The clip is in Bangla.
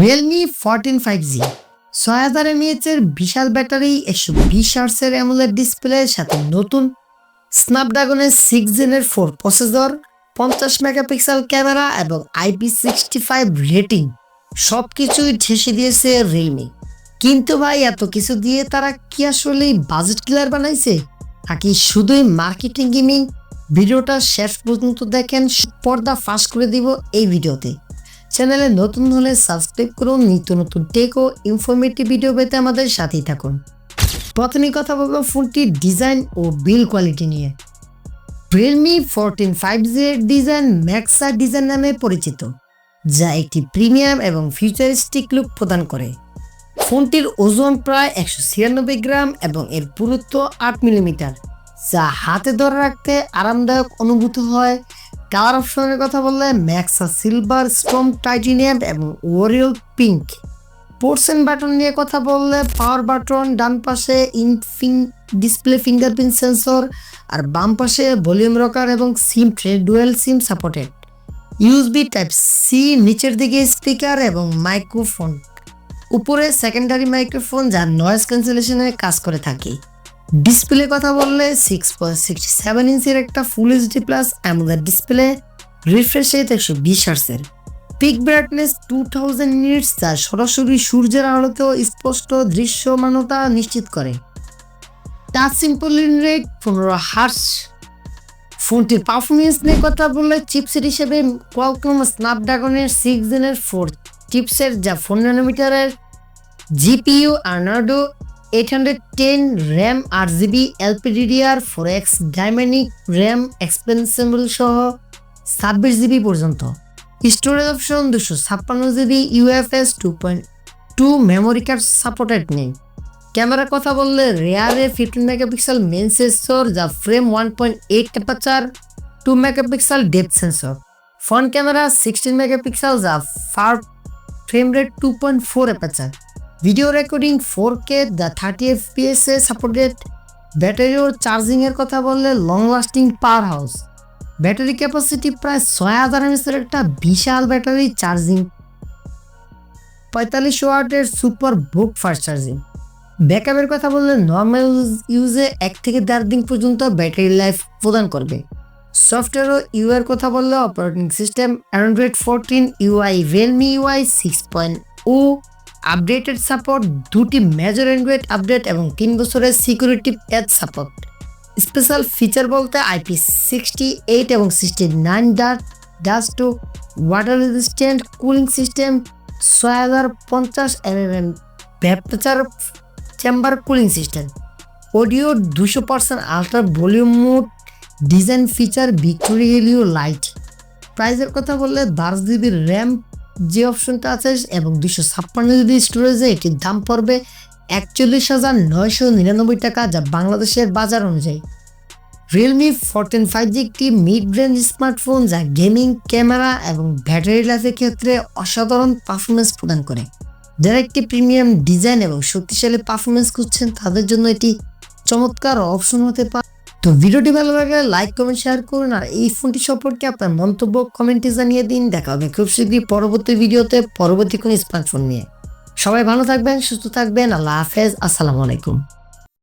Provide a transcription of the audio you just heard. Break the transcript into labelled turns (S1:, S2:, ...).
S1: Realme 14 5G 6000 mAh এর বিশাল ব্যাটারি 120 হার্টজের অ্যামোলেড ডিসপ্লের সাথে নতুন স্ন্যাপড্রাগনের 6 জেনের 4 প্রসেসর 50 মেগাপিক্সেল ক্যামেরা এবং IP65 রেটিং সবকিছুই ঠেসে দিয়েছে Realme। কিন্তু ভাই এত কিছু দিয়ে তারা কি আসলে বাজেট কিলার বানাইছে নাকি শুধুই মার্কেটিং গেমিং? ভিডিওটা শেষ পর্যন্ত দেখেন, পর্দা ফাঁস করে দিব এই ভিডিওতে। চ্যানেলে নতুন হলে সাবস্ক্রাইব করুন, নিত্য নতুন টেক ও ইনফরমেটিভ ভিডিও পেতে আমাদের সাথেই থাকুন। প্রথমে কথা বলবো ফোনটির ডিজাইন ও বিল্ড কোয়ালিটি নিয়ে। Realme 14 5G এর ডিজাইন ম্যাক্সা ডিজাইন নামে পরিচিত, যা একটি প্রিমিয়াম এবং ফিউচারিস্টিক লুক প্রদান করে। ফোনটির ওজন প্রায় 196 গ্রাম এবং এর পুরুত্ব 8 মিলিমিটার, যা হাতে ধরে রাখতে আরামদায়ক অনুভূত হয়। কালার অপশনের কথা বললে ম্যাক্সা সিলভার, স্টোন টাইটেনিয়াম এবং ওরিয়েল পিঙ্ক। পোর্টস এন্ড বাটন নিয়ে কথা বললে পাওয়ার বাটন ডান পাশে ডিসপ্লে ফিঙ্গারপ্রিন্ট সেন্সর, আর বাম পাশে ভলিউম রকার এবং SIM tray dual SIM supported. USB type C নিচের দিকে স্পিকার এবং মাইক্রোফোন, উপরে সেকেন্ডারি মাইক্রোফোন যা নয়েজ ক্যান্সেলেশনে কাজ করে থাকে। ডিসপ্লে কথা বললে 6.67 ইঞ্চির একটা full HD plus AMOLED display, refresh rate 120 হার্টজের, পিক ব্রাইটনেস 2000 নিটস, যা সরাসরি সূর্যের আলোতেও স্পষ্ট দৃশ্যমানতা নিশ্চিত করে। Touch sampling rate 15 hertz. ফোনটির পারফরমেন্স নিয়ে কথা বললে চিপসেট হিসেবে কোয়ালকম স্ন্যাপড্রাগনের 6 জেনের 4 চিপসেট, যা 4 ন্যানোমিটারের জিপিইউ, আর্নাডো 810 RAM, 8GB LPDDR4X dynamic RAM expandable সহ 26GB পর্যন্ত। Storage option 256GB UFS 2.2 memory card supported নেই। ক্যামেরার কথা বললে রেয়ারে 15 মেগাপিক্সেল মেইন সেন্সর, যা frame 1.8 aperture, 2 megapixel depth sensor. Front camera 16 megapixel, যা far frame rate 2.4 aperture. Video recording 4K, the 30 FPS এ সাপোর্টেড। ব্যাটারি ও চার্জিং এর কথা বললে long lasting power house. Battery capacity প্রায় 6000 mAh এর একটা বিশাল ব্যাটারি, চার্জিং 45 ওয়াটের সুপার বুক ফাস্ট চার্জিং। ব্যাকআপের কথা বললে নর্মাল ইউজে 1 থেকে 1.5 দিন পর্যন্ত ব্যাটারি লাইফ প্রদান করবে। সফটওয়্যার ও ইউআই এর কথা বললে operating system Android 14, UI Realme UI 6.0, updated support, 2টি মেজর অ্যান্ড্রয়েড আপডেট এবং 3 বছরের security patch support. Special feature বলতে IP68 এবং 69 ডাস্ট ও water resistant cooling system, 6050 mm vapour chamber cooling system, audio 200% ultra volume mode, design feature Victoria helio light. প্রাইসের কথা বললে 12GB র্যাম যে অপশনটা আছে এবং 256GB স্টোরেজে এটির দাম পড়বে 41,999 টাকা, যা বাংলাদেশের বাজার অনুযায়ী। Realme 14 5G একটি মিড রেঞ্জ স্মার্টফোন, যা গেমিং, ক্যামেরা এবং ব্যাটারি লাইফের ক্ষেত্রে অসাধারণ পারফরমেন্স প্রদান করে। যারা একটি প্রিমিয়াম ডিজাইন এবং শক্তিশালী পারফরমেন্স খুঁজছেন তাদের জন্য এটি চমৎকার অপশন হতে পারে। তো ভিডিওটি ভালো লাগলে লাইক, কমেন্ট, শেয়ার করুন, আর এই ফোনটি সম্পর্কে আপনার মন্তব্য কমেন্টে জানিয়ে দিন। দেখা হবে খুব শীঘ্রই পরবর্তী ভিডিওতে, পরবর্তী কোনো স্মার্টফোন নিয়ে। সবাই ভালো থাকবেন, সুস্থ থাকবেন। আল্লাহ হাফেজ, আসসালামু আলাইকুম।